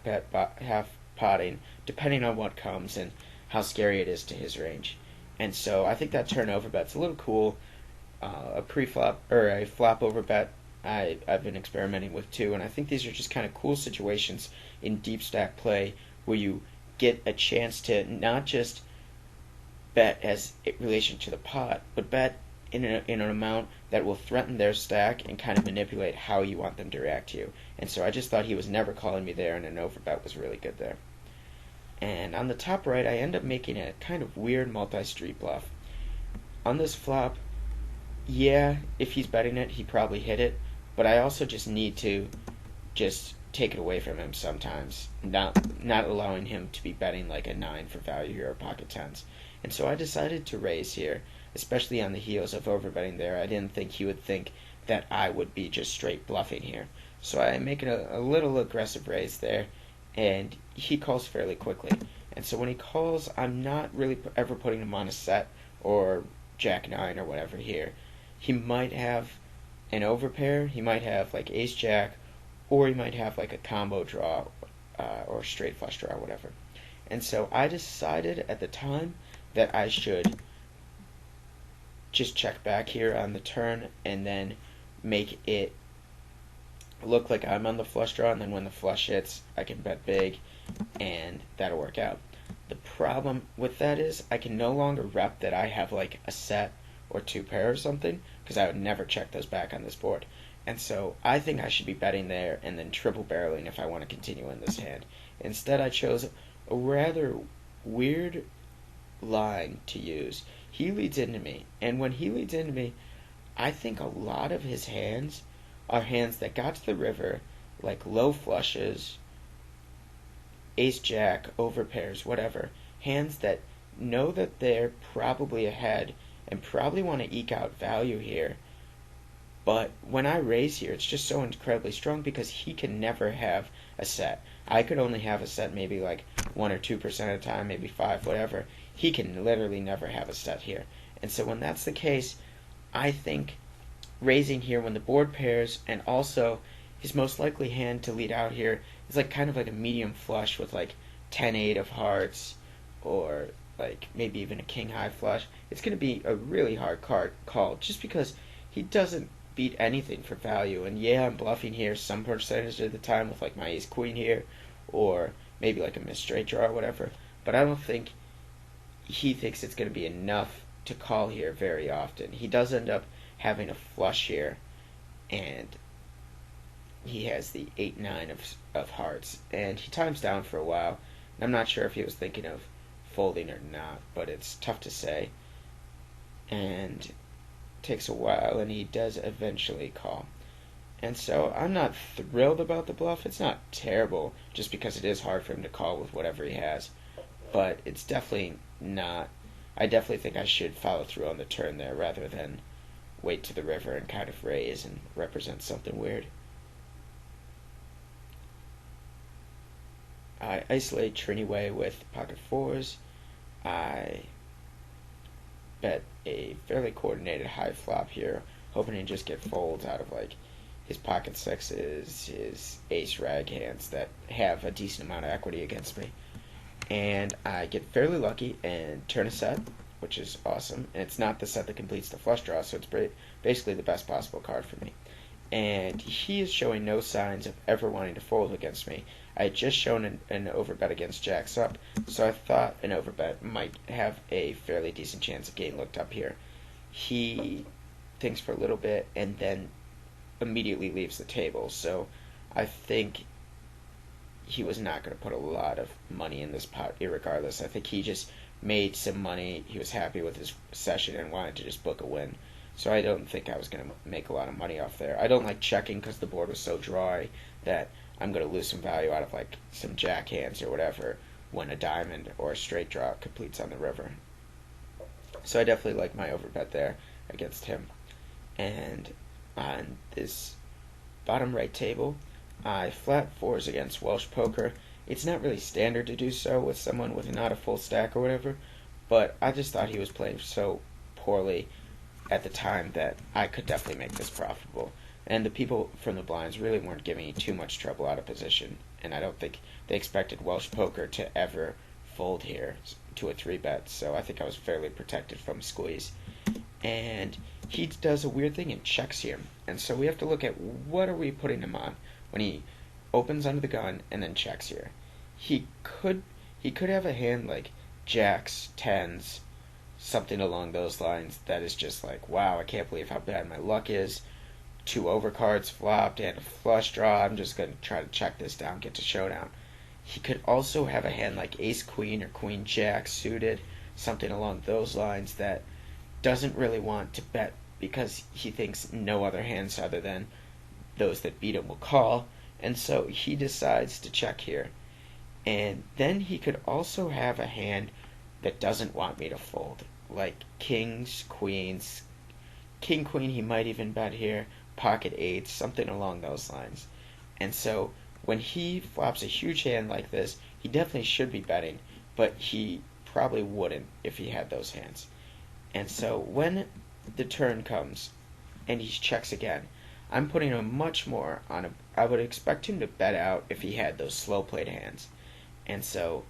potting, depending on what comes and how scary it is to his range. And so I think that turn overbet's a little cool. a pre-flop or a flop over bet I've been experimenting with too, and I think these are just kind of cool situations in deep stack play where you get a chance to not just bet as in relation to the pot, but bet in an amount that will threaten their stack and kind of manipulate how you want them to react to you. And so I just thought he was never calling me there, and an overbet was really good there. And on the top right, I end up making a kind of weird multi-street bluff. On this flop, yeah, if he's betting it, he probably hit it, but I also just need to just take it away from him sometimes, not allowing him to be betting like a 9 for value here or pocket tens. And so I decided to raise here, especially on the heels of overbetting there. I didn't think he would think that I would be just straight bluffing here. So I make it a little aggressive raise there, and he calls fairly quickly. And so when he calls, I'm not really ever putting him on a set or jack 9 or whatever here. He might have an overpair, he might have like ace jack, or he might have like a combo draw or straight flush draw, whatever. And so I decided at the time that I should just check back here on the turn and then make it look like I'm on the flush draw, and then when the flush hits, I can bet big, and that'll work out. The problem with that is I can no longer rep that I have like a set or two pair or something, because I would never check those back on this board. And so I think I should be betting there and then triple barreling if I want to continue in this hand. Instead, I chose a rather weird line to use. He leads into me, and when he leads into me, I think a lot of his hands are hands that got to the river, like low flushes, ace jack, overpairs, whatever. Hands that know that they're probably ahead and probably want to eke out value here. But when I raise here, it's just so incredibly strong because he can never have a set. I could only have a set maybe like 1 or 2% of the time, maybe 5, whatever. He can literally never have a set here. And so when that's the case, I think raising here when the board pairs, and also his most likely hand to lead out here is like kind of like a medium flush with like 10-8 of hearts, or like maybe even a king high flush. It's going to be a really hard card call just because he doesn't beat anything for value. And yeah, I'm bluffing here some percentage of the time with like my ace queen here, or maybe like a missed straight draw or whatever, but I don't think he thinks it's going to be enough to call here very often. He does end up having a flush here, and he has the 8-9 of hearts, and he times down for a while, and I'm not sure if he was thinking of folding or not, but it's tough to say, and it takes a while, and he does eventually call. And so I'm not thrilled about the bluff. It's not terrible, just because it is hard for him to call with whatever he has, but it's definitely not. I definitely think I should follow through on the turn there rather than wait to the river and kind of raise and represent something weird. I isolate Trinity with pocket fours. I bet a fairly coordinated high flop here, hoping to just get folds out of like his pocket sixes, his ace rag hands that have a decent amount of equity against me. And I get fairly lucky and turn a set, which is awesome. And it's not the set that completes the flush draw, so it's basically the best possible card for me. And he is showing no signs of ever wanting to fold against me. I had just shown an overbet against jacks up, so I thought an overbet might have a fairly decent chance of getting looked up here. He thinks for a little bit and then immediately leaves the table, so I think he was not going to put a lot of money in this pot irregardless. I think he just made some money, he was happy with his session and wanted to just book a win. So I don't think I was going to make a lot of money off there. I don't like checking because the board was so dry that I'm going to lose some value out of like some jack hands or whatever when a diamond or a straight draw completes on the river. So I definitely like my overbet there against him. And on this bottom right table, I flat fours against Welsh poker. It's not really standard to do so with someone with not a full stack or whatever, but I just thought he was playing so poorly at the time that I could definitely make this profitable. And the people from the blinds really weren't giving me too much trouble out of position, and I don't think they expected Welsh poker to ever fold here to a 3-bet, so I think I was fairly protected from squeeze. And he does a weird thing and checks here. And so we have to look at what are we putting him on when he opens under the gun and then checks here. He could have a hand like jacks, tens, something along those lines that is just like, wow, I can't believe how bad my luck is. 2 overcards flopped and a flush draw. I'm just going to try to check this down, get to showdown. He could also have a hand like ace queen or queen jack suited, something along those lines that doesn't really want to bet because he thinks no other hands other than those that beat him will call, and so he decides to check here. And then he could also have a hand that doesn't want me to fold, like kings, queens, king, queen, he might even bet here, pocket eights, something along those lines. And so when he flops a huge hand like this, he definitely should be betting, but he probably wouldn't if he had those hands. And so when the turn comes and he checks again, I'm putting him much more on a. I would expect him to bet out if he had those slow played hands. And so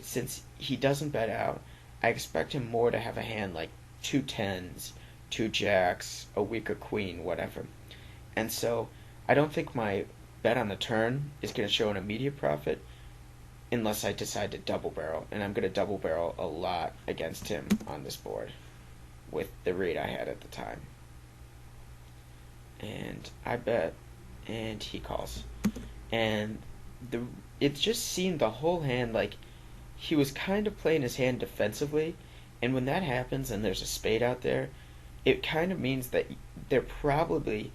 since he doesn't bet out, I expect him more to have a hand like 2 tens, 2 jacks, a weaker queen, whatever. And so I don't think my bet on the turn is going to show an immediate profit unless I decide to double barrel. And I'm going to double barrel a lot against him on this board with the read I had at the time. And I bet, and he calls. And it just seemed the whole hand like he was kind of playing his hand defensively. And when that happens and there's a spade out there, it kind of means that they're probably,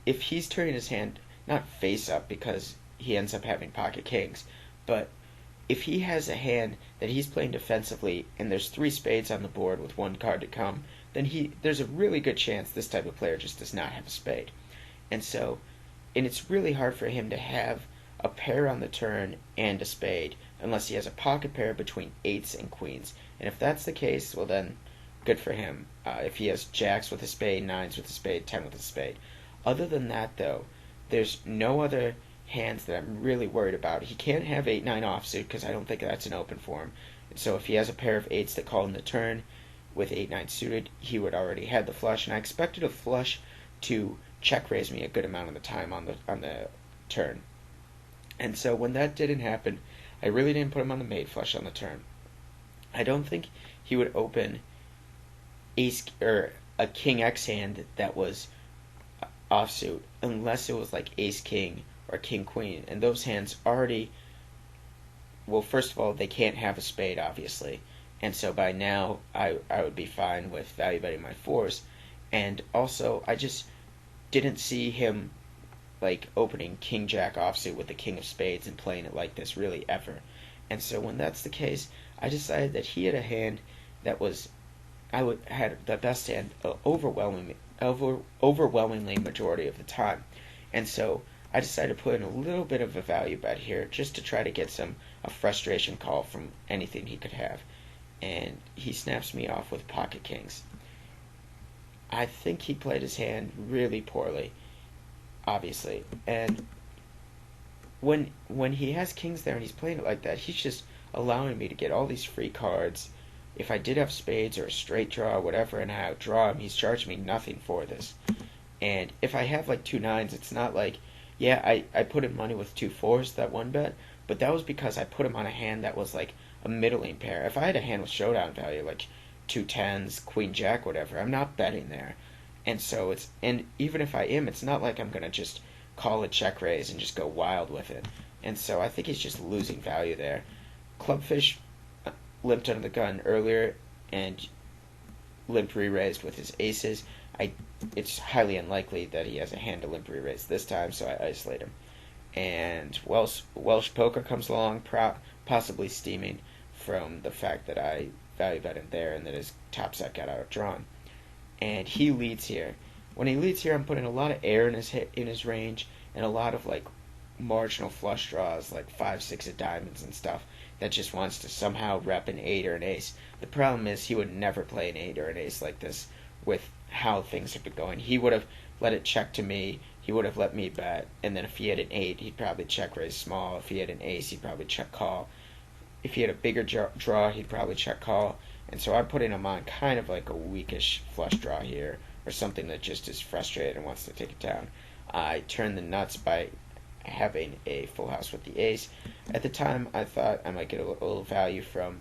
if he's turning his hand not face up because he ends up having pocket kings, but if he has a hand that he's playing defensively and there's 3 spades on the board with 1 card to come, then there's a really good chance this type of player just does not have a spade. And it's really hard for him to have a pair on the turn and a spade unless he has a pocket pair between 8s and queens. And if that's the case, well then, good for him. If he has jacks with a spade, 9s with a spade, 10 with a spade. Other than that, though, there's no other hands that I'm really worried about. He can't have 8-9 offsuit because I don't think that's an open for him. And so if he has a pair of 8s that call in the turn with 8-9 suited, he would already have the flush. And I expected a flush to check raise me a good amount of the time on the turn. And so when that didn't happen, I really didn't put him on the made flush on the turn. I don't think he would open ace or a king X hand that was offsuit unless it was like ace king or king queen, and those hands already, well, first of all, they can't have a spade obviously, and so by now I would be fine with value betting my 4s. And also I just didn't see him like opening king jack offsuit with the king of spades and playing it like this really ever. And so when that's the case, I decided that he had a hand that was, had the best hand overwhelmingly majority of the time. And so I decided to put in a little bit of a value bet here just to try to get a frustration call from anything he could have. And he snaps me off with pocket kings. I think he played his hand really poorly, obviously. And when he has kings there and he's playing it like that, he's just allowing me to get all these free cards. If I did have spades or a straight draw or whatever and I outdraw him, he's charging me nothing for this. And if I have like 2 9s, it's not like, yeah, I put in money with 2 4s that one bet, but that was because I put him on a hand that was like a middling pair. If I had a hand with showdown value, like 2 10s, queen jack, whatever, I'm not betting there. And so and even if I am, it's not like I'm gonna just call a check raise and just go wild with it. And so I think he's just losing value there. Clubfish limped under the gun earlier and limp re-raised with his aces. It's highly unlikely that he has a hand to limp re-raise this time, so I isolate him. And Welsh Poker comes along, possibly steaming from the fact that I value bet him there and that his top set got outdrawn. And he leads here. When he leads here, I'm putting a lot of air in his range and a lot of like marginal flush draws, like 5, 6 of diamonds and stuff, that just wants to somehow rep an 8 or an ace. The problem is he would never play an 8 or an ace like this with how things have been going. He would have let it check to me, he would have let me bet, and then if he had an 8, he'd probably check raise small. If he had an ace, he'd probably check call. If he had a bigger draw, he'd probably check call. And so I'm putting him on kind of like a weakish flush draw here, or something that just is frustrated and wants to take it down. I turn the nuts by having a full house with the ace. At the time, I thought I might get a little value from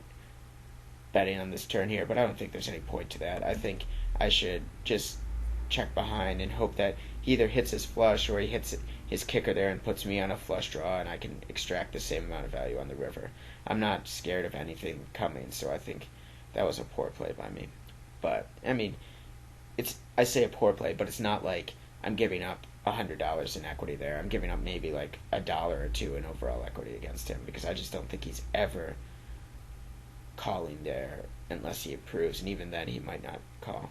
betting on this turn here, but I don't think there's any point to that. I think I should just check behind and hope that he either hits his flush or he hits his kicker there and puts me on a flush draw, and I can extract the same amount of value on the river. I'm not scared of anything coming, so I think that was a poor play by me. But I mean, I say a poor play, but it's not like I'm giving up $100 in equity there. I'm giving up maybe like $1 or $2 in overall equity against him, because I just don't think he's ever calling there unless he approves, and even then he might not call.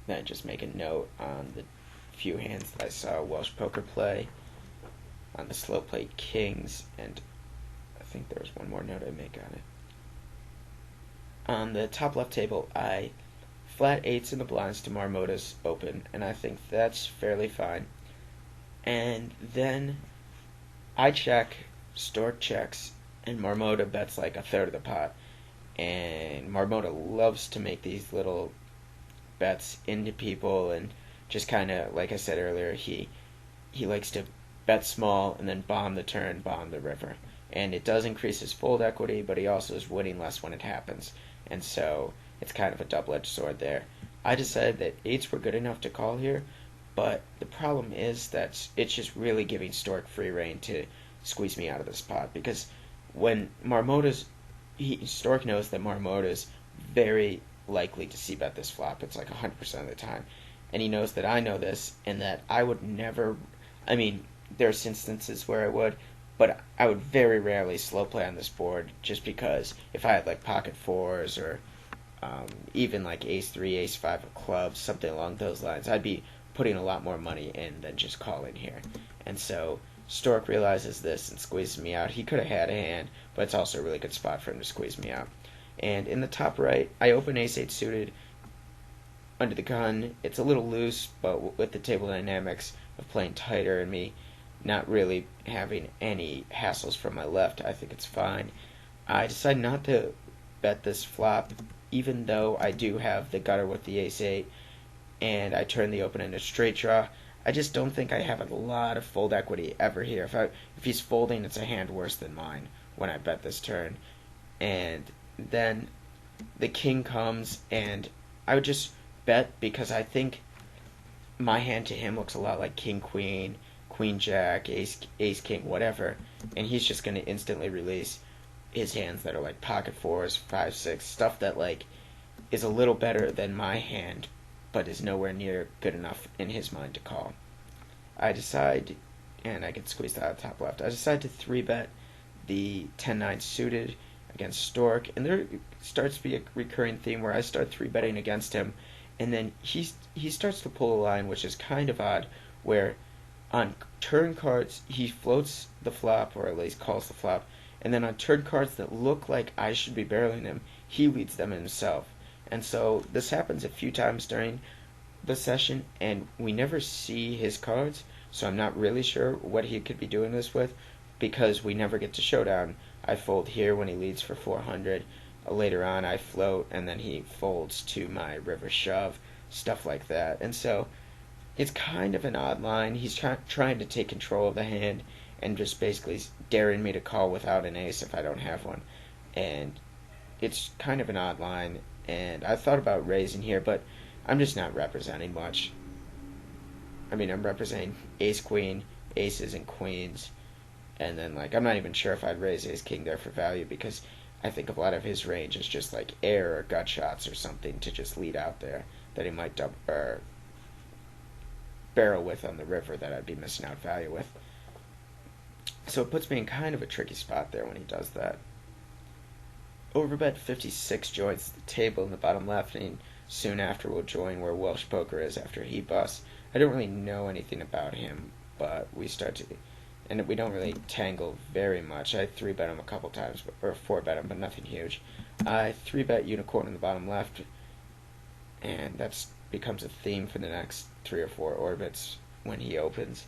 Then just make a note on the few hands that I saw Welsh poker play on the slow play kings, and I think there was one more note I make on it. On the top left table, I flat eights in the blinds to Marmota's open, and I think that's fairly fine. And then I check, Stork checks, and Marmota bets like a third of the pot. And Marmota loves to make these little bets into people, and just kind of, like I said earlier, he likes to bet small and then bomb the turn, bomb the river. And it does increase his fold equity, but he also is winning less when it happens. And so it's kind of a double-edged sword there. I decided that eights were good enough to call here, but the problem is that it's just really giving Stork free reign to squeeze me out of this pot, because when Stork knows that Marmota's very likely to c-bet this flop. It's like 100% of the time. And he knows that I know this, and that I would never, I mean, there's instances where I would, but I would very rarely slow play on this board, just because if I had like pocket fours or even like ace 3, ace 5 of clubs, something along those lines, I'd be putting a lot more money in than just calling here. And so Stork realizes this and squeezes me out. He could have had a hand, but it's also a really good spot for him to squeeze me out. And in the top right, I open ace-8 suited under the gun. It's a little loose, but with the table dynamics of playing tighter and me not really having any hassles from my left, I think it's fine. I decide not to bet this flop, even though I do have the gutter with the ace-8, and I turn the open into straight draw. I just don't think I have a lot of fold equity ever here. If he's folding, it's a hand worse than mine when I bet this turn. And then the king comes, and I would just bet because I think my hand to him looks a lot like king queen, queen jack, ace king, whatever, and he's just going to instantly release his hands that are like pocket fours, 5, 6, stuff that like is a little better than my hand, but is nowhere near good enough in his mind to call. I decide, and I get squeezed out of the top left, I decide to 3-bet the 10-9 suited against Stork, and there starts to be a recurring theme where I start 3-betting against him, and then he starts to pull a line, which is kind of odd, where on turn cards he floats the flop, or at least calls the flop, and then on turn cards that look like I should be barreling him, he leads them himself. And so this happens a few times during the session, and we never see his cards, so I'm not really sure what he could be doing this with, because we never get to showdown. I fold here when he leads for 400. Later on, I float, and then he folds to my river shove, stuff like that. And so it's kind of an odd line. He's trying to take control of the hand and just basically daring me to call without an ace if I don't have one. And it's kind of an odd line, and I thought about raising here, but I'm just not representing much. I mean, I'm representing ace-queen, aces, and queens. And then, like, I'm not even sure if I'd raise ace-king there for value, because I think a lot of his range is just, like, air or gut shots or something to just lead out there that he might barrel with on the river that I'd be missing out value with. So it puts me in kind of a tricky spot there when he does that. Overbet 56 joins the table in the bottom left, and soon after we'll join where Welsh poker is after he busts. I don't really know anything about him, but we start to... And we don't really tangle very much. I 3-bet him a couple times, or 4-bet him, but nothing huge. I 3-bet unicorn in the bottom left, and that becomes a theme for the next 3 or 4 orbits when he opens,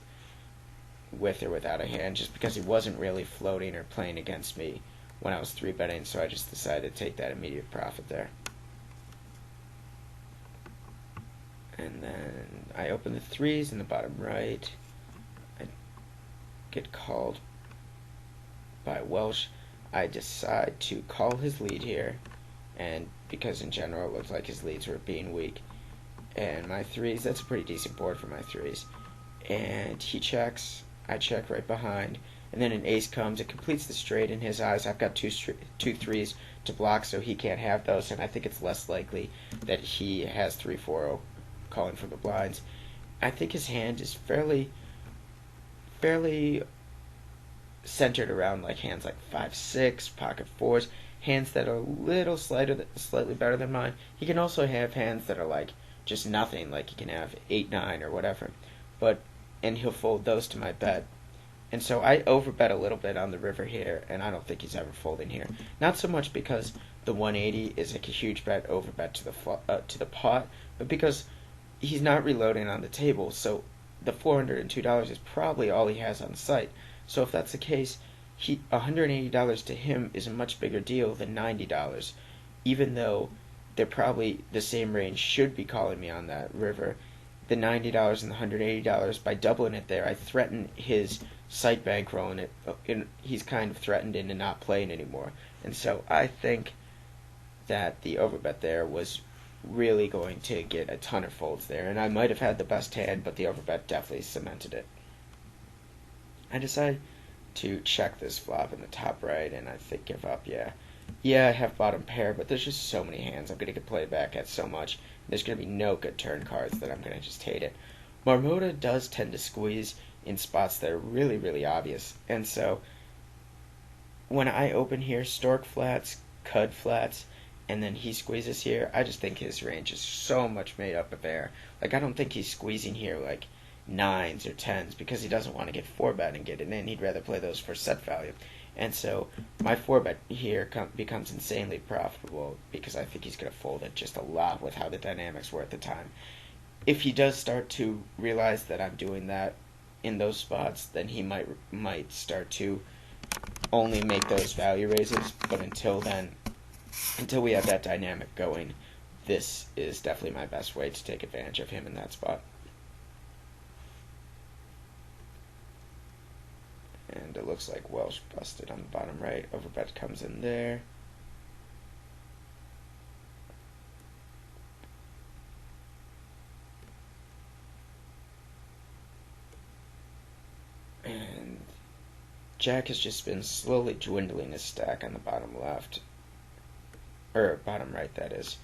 with or without a hand, just because he wasn't really floating or playing against me when I was 3-betting, so I just decided to take that immediate profit there. And then I open the 3s in the bottom right. I get called by Welsh. I decide to call his lead here, and because in general it looked like his leads were being weak. And my 3s, that's a pretty decent board for my 3s. And he checks, I check right behind, and then an ace comes. It completes the straight in his eyes. I've got two 3s to block, so he can't have those, and I think it's less likely that he has 3-4 calling from the blinds. I think his hand is fairly centered around like hands like 5-6, pocket 4s, hands that are a little slightly better than mine. He can also have hands that are like just nothing, like he can have 8-9 or whatever, and he'll fold those to my bet. And so I overbet a little bit on the river here, and I don't think he's ever folding here. Not so much because the 180 is like a huge bet, overbet to the pot, but because he's not reloading on the table, so the $402 is probably all he has on site. So if that's the case, $180 to him is a much bigger deal than $90, even though they're probably the same range, should be calling me on that river. The $90 and the $180, by doubling it there, I threaten his site bankroll, and he's kind of threatened into not playing anymore. And so I think that the overbet there was really going to get a ton of folds there, and I might have had the best hand, but the overbet definitely cemented it. I decide to check this flop in the top right, and I think give up. Yeah, I have bottom pair, but there's just so many hands I'm going to get played back at so much. There's going to be no good turn cards that I'm going to just hate it. Marmota does tend to squeeze in spots that are really, really obvious, and so when I open here, stork flats, cud flats, and then he squeezes here, I just think his range is so much made up of air. Like, I don't think he's squeezing here like 9s or 10s, because he doesn't want to get 4-bet and get it in. He'd rather play those for set value. And so my 4-bet here becomes insanely profitable, because I think he's going to fold it just a lot with how the dynamics were at the time. If he does start to realize that I'm doing that in those spots, then he might start to only make those value raises. But until then, until we have that dynamic going, this is definitely my best way to take advantage of him in that spot. And it looks like Welsh busted on the bottom right. Overbet comes in there. And Jack has just been slowly dwindling his stack on the bottom left. Or bottom right, that is.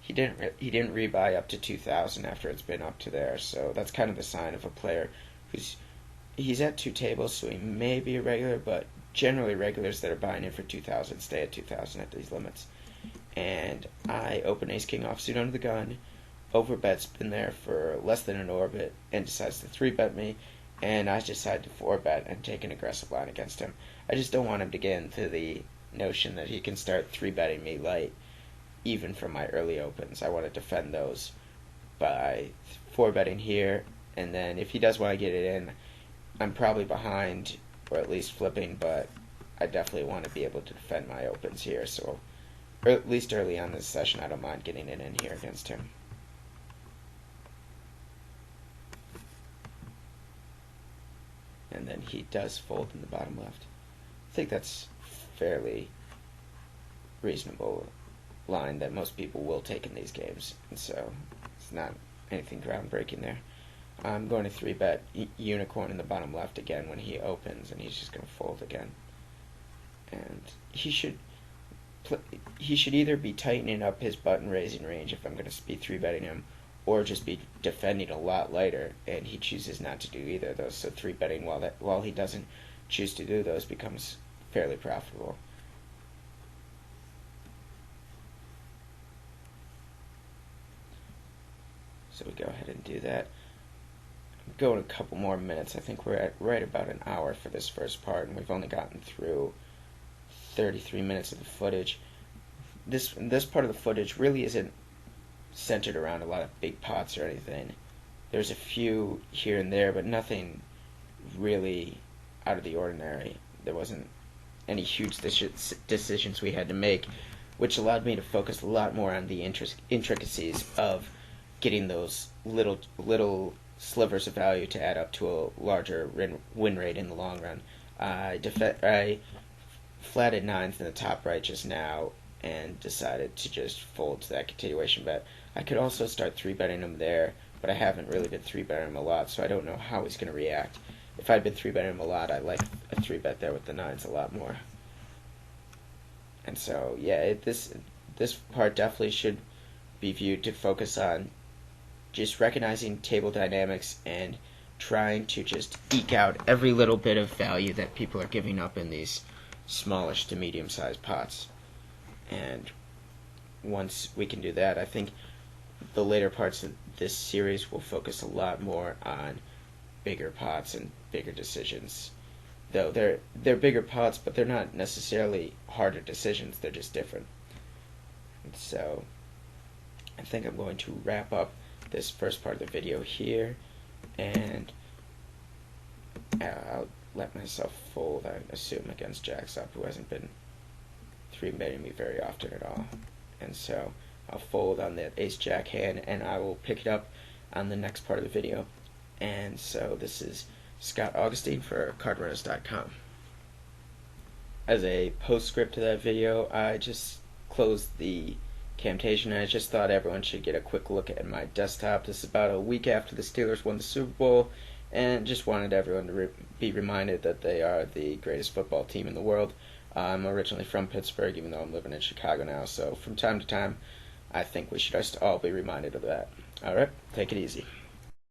He didn't rebuy up to 2,000 after it's been up to there, so that's kind of the sign of a player he's at 2 tables, so he may be a regular, but generally regulars that are buying in for 2,000 stay at 2,000 at these limits. And I open ace king offsuit under the gun. Overbet's been there for less than an orbit and decides to 3-bet me, and I decide to 4-bet and take an aggressive line against him. I just don't want him to get into the notion that he can start 3-betting me light, even from my early opens. I want to defend those by 4-betting here, and then if he does want to get it in, I'm probably behind, or at least flipping, but I definitely want to be able to defend my opens here, so or at least early on this session, I don't mind getting it in here against him. And then he does fold in the bottom left. I think that's fairly reasonable line that most people will take in these games, and so it's not anything groundbreaking there. I'm going to 3-bet unicorn in the bottom left again when he opens, and he's just going to fold again. And he should either be tightening up his button raising range if I'm going to be 3-betting him, or just be defending a lot lighter, and he chooses not to do either of those. So 3-betting while he doesn't choose to do those becomes fairly profitable. So we go ahead and do that. Go in a couple more minutes. I think we're at right about an hour for this first part, and we've only gotten through 33 minutes of the footage. This part of the footage really isn't centered around a lot of big pots or anything. There's a few here and there, but nothing really out of the ordinary. There wasn't any huge decisions we had to make, which allowed me to focus a lot more on the intricacies of getting those little slivers of value to add up to a larger win rate in the long run. I flatted ninth in the top right just now and decided to just fold to that continuation bet. I could also start 3-betting him there, but I haven't really been 3-betting him a lot, so I don't know how he's going to react. If I'd been 3-betting him a lot, I'd like a 3-bet there with the nines a lot more. And so, yeah, this part definitely should be viewed to focus on just recognizing table dynamics and trying to just eke out every little bit of value that people are giving up in these smallish to medium-sized pots. And once we can do that, I think the later parts of this series will focus a lot more on bigger pots and bigger decisions. Though they're bigger pots, but they're not necessarily harder decisions. They're just different. And so I think I'm going to wrap up this first part of the video here, and I'll let myself fold, I assume, against Jacks Up, who hasn't been 3-betting me very often at all. And so I'll fold on that Ace-Jack hand, and I will pick it up on the next part of the video. And so this is Scott Augustine for cardrunners.com. As a postscript to that video, I just closed the Camtasia, and I just thought everyone should get a quick look at my desktop. This is about a week after the Steelers won the Super Bowl, and just wanted everyone to be reminded that they are the greatest football team in the world. I'm originally from Pittsburgh, even though I'm living in Chicago now, so from time to time, I think we should just all be reminded of that. Alright, take it easy.